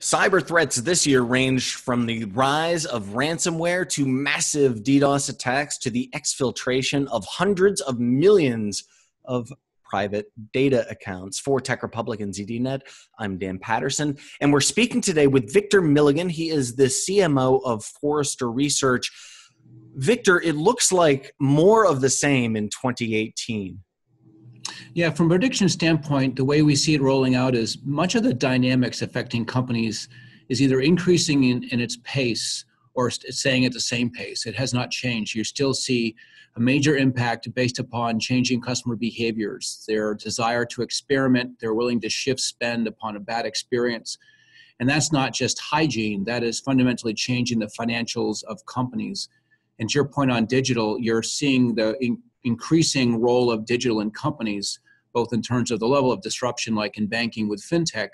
Cyber threats this year ranged from the rise of ransomware to massive DDoS attacks to the exfiltration of hundreds of millions of private data accounts. For Tech Republic and ZDNet, I'm Dan Patterson, and we're speaking today with Victor Milligan. He is the CMO of Forrester Research. Victor, it looks like more of the same in 2018. Yeah, from a prediction standpoint, the way we see it rolling out is much of the dynamics affecting companies is either increasing in its pace or it's staying at the same pace. It has not changed. You still see a major impact based upon changing customer behaviors, their desire to experiment, they're willing to shift spend upon a bad experience. And that's not just hygiene, that is fundamentally changing the financials of companies. And to your point on digital, you're seeing the increasing role of digital in companies, both in terms of the level of disruption like in banking with fintech,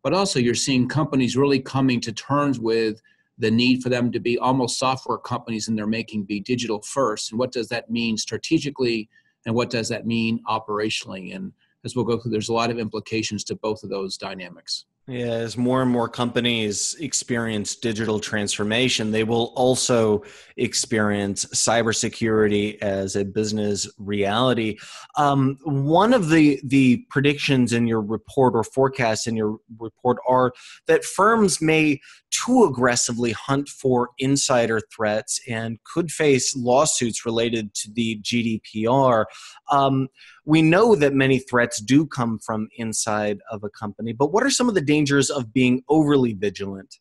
but also you're seeing companies really coming to terms with the need for them to be almost software companies in their making, be digital first. And what does that mean strategically, and what does that mean operationally? And as we'll go through, there's a lot of implications to both of those dynamics. Yeah, as more and more companies experience digital transformation, they will also experience cybersecurity as a business reality. One of the predictions in your report or forecasts in your report are that firms may too aggressively hunt for insider threats and could face lawsuits related to the GDPR. We know that many threats do come from inside of a company, but what are some of the dangers of being overly vigilant?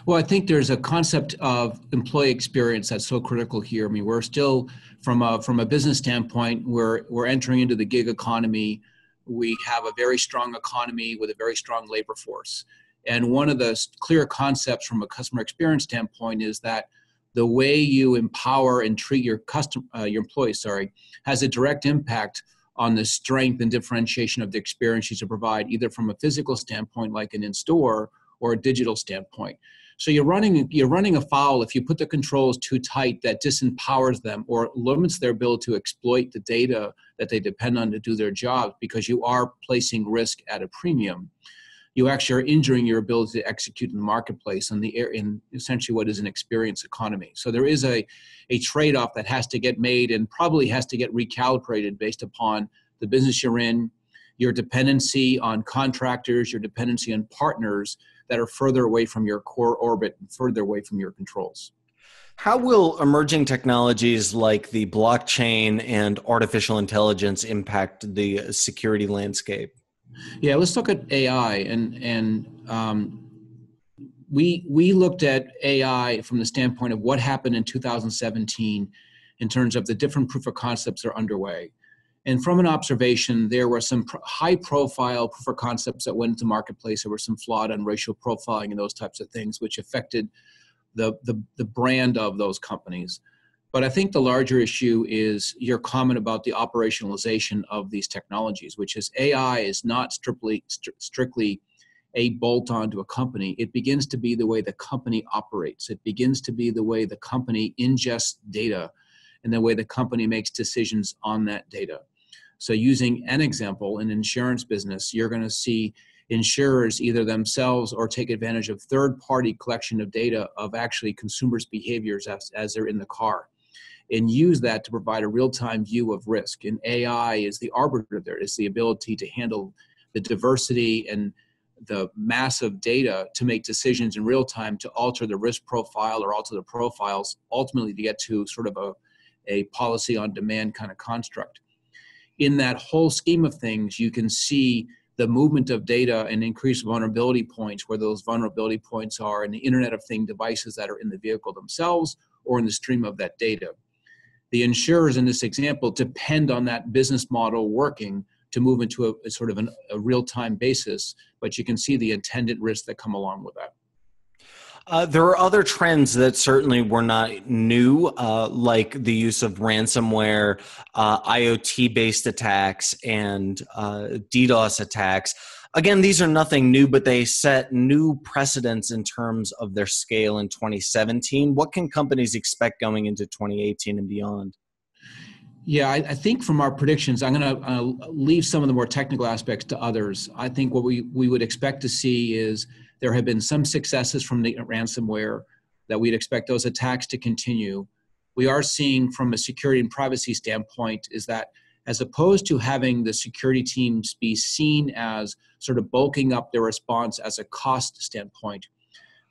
Well, I think there's a concept of employee experience that's so critical here. I mean, we're still, from a business standpoint, we're entering into the gig economy. We have a very strong economy with a very strong labor force. And one of the clear concepts from a customer experience standpoint is that the way you empower and treat your employees, has a direct impact on the strength and differentiation of the experiences you provide, either from a physical standpoint, like an in-store, or a digital standpoint. So you're running afoul if you put the controls too tight that disempowers them or limits their ability to exploit the data that they depend on to do their jobs, because you are placing risk at a premium. You actually are injuring your ability to execute in the marketplace in essentially what is an experience economy. So there is a trade-off that has to get made and probably has to get recalibrated based upon the business you're in, your dependency on contractors, your dependency on partners that are further away from your core orbit and further away from your controls. How will emerging technologies like the blockchain and artificial intelligence impact the security landscape? Yeah, let's look at AI, and we looked at AI from the standpoint of what happened in 2017 in terms of the different proof of concepts that are underway. And from an observation, there were some high-profile proof of concepts that went into marketplace. There were some flawed on racial profiling and those types of things, which affected the brand of those companies. But I think the larger issue is your comment about the operationalization of these technologies, which is AI is not strictly a bolt-on to a company. It begins to be the way the company operates. It begins to be the way the company ingests data and the way the company makes decisions on that data. So using an example, in insurance business, you're going to see insurers either themselves or take advantage of third-party collection of data of actually consumers' behaviors as they're in the car, and use that to provide a real-time view of risk. And AI is the arbiter there, is the ability to handle the diversity and the massive data to make decisions in real time to alter the risk profile or alter the profiles, ultimately to get to sort of a policy on demand kind of construct. In that whole scheme of things, you can see the movement of data and increased vulnerability points, where those vulnerability points are in the Internet of Things devices that are in the vehicle themselves or in the stream of that data. The insurers in this example depend on that business model working to move into a sort of a real-time basis, but you can see the attendant risks that come along with that. There are other trends that certainly were not new, like the use of ransomware, IoT-based attacks, and DDoS attacks. Again, these are nothing new, but they set new precedents in terms of their scale in 2017. What can companies expect going into 2018 and beyond? Yeah, I think from our predictions, I'm going to leave some of the more technical aspects to others. I think what we would expect to see is There have been some successes from the ransomware that we'd expect those attacks to continue. We are seeing from a security and privacy standpoint is that as opposed to having the security teams be seen as sort of bulking up their response as a cost standpoint,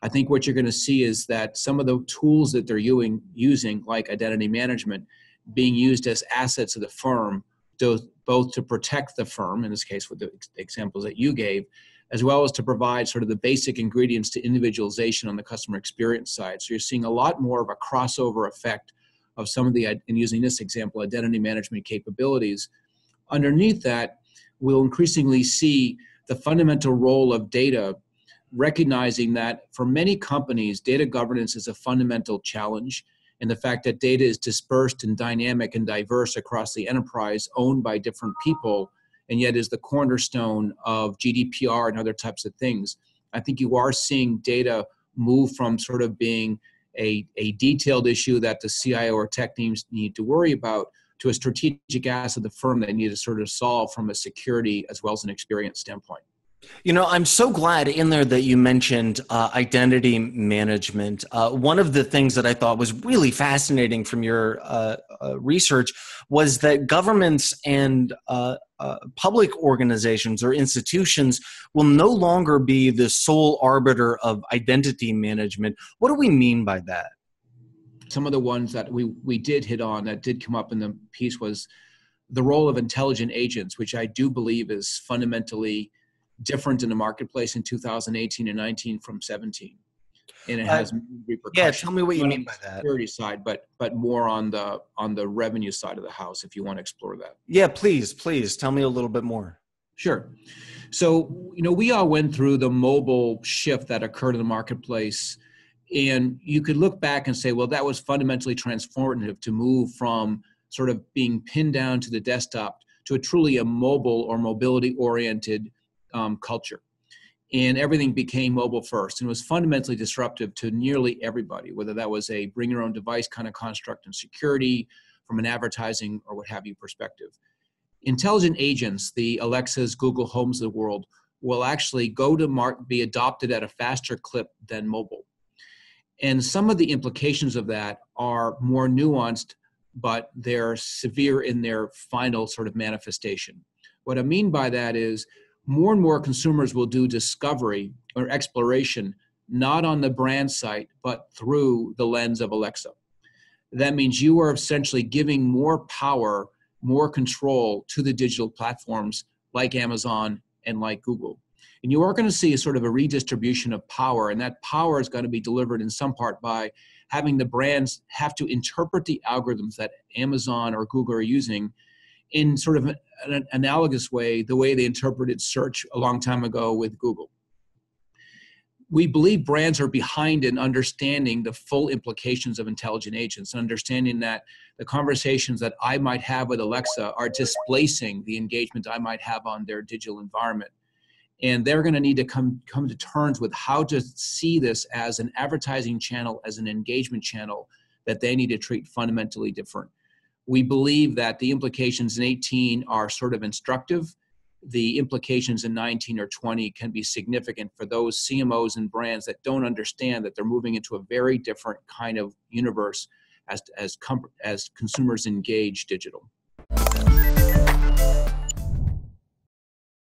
I think what you're going to see is that some of the tools that they're using, like identity management, being used as assets of the firm, both to protect the firm, in this case with the examples that you gave, as well as to provide sort of the basic ingredients to individualization on the customer experience side. So you're seeing a lot more of a crossover effect of some of the, and using this example, identity management capabilities. Underneath that, we'll increasingly see the fundamental role of data, recognizing that for many companies, data governance is a fundamental challenge, and the fact that data is dispersed and dynamic and diverse across the enterprise, owned by different people, and yet is the cornerstone of GDPR and other types of things. I think you are seeing data move from sort of being a detailed issue that the CIO or tech teams need to worry about to a strategic asset of the firm that they need to sort of solve from a security as well as an experience standpoint. You know, I'm so glad in there that you mentioned identity management. One of the things that I thought was really fascinating from your research was that governments and public organizations or institutions will no longer be the sole arbiter of identity management. What do we mean by that? Some of the ones that we did hit on that did come up in the piece was the role of intelligent agents, which I do believe is fundamentally different in the marketplace in 2018 and 19 from 17. And it has repercussions. Yeah, tell me what you mean by that. Security side, but more on the revenue side of the house, if you want to explore that. Yeah, please tell me a little bit more. Sure. So, you know, we all went through the mobile shift that occurred in the marketplace, and you could look back and say, well, that was fundamentally transformative to move from sort of being pinned down to the desktop to a truly a mobile or mobility-oriented culture. And everything became mobile first, and was fundamentally disruptive to nearly everybody, whether that was a bring your own device kind of construct and security from an advertising or what have you perspective. Intelligent agents, the Alexas, Google Homes of the world, will actually go to be adopted at a faster clip than mobile. And some of the implications of that are more nuanced, but they're severe in their final sort of manifestation. What I mean by that is more and more consumers will do discovery or exploration, not on the brand site, but through the lens of Alexa. That means you are essentially giving more power, more control to the digital platforms like Amazon and like Google. And you are going to see a sort of a redistribution of power, and that power is going to be delivered in some part by having the brands have to interpret the algorithms that Amazon or Google are using in sort of an analogous way, the way they interpreted search a long time ago with Google. We believe brands are behind in understanding the full implications of intelligent agents, understanding that the conversations that I might have with Alexa are displacing the engagement I might have on their digital environment. And they're going to need to come to terms with how to see this as an advertising channel, as an engagement channel that they need to treat fundamentally different. We believe that the implications in 18 are sort of instructive. The implications in 19 or 20 can be significant for those CMOs and brands that don't understand that they're moving into a very different kind of universe as consumers engage digital.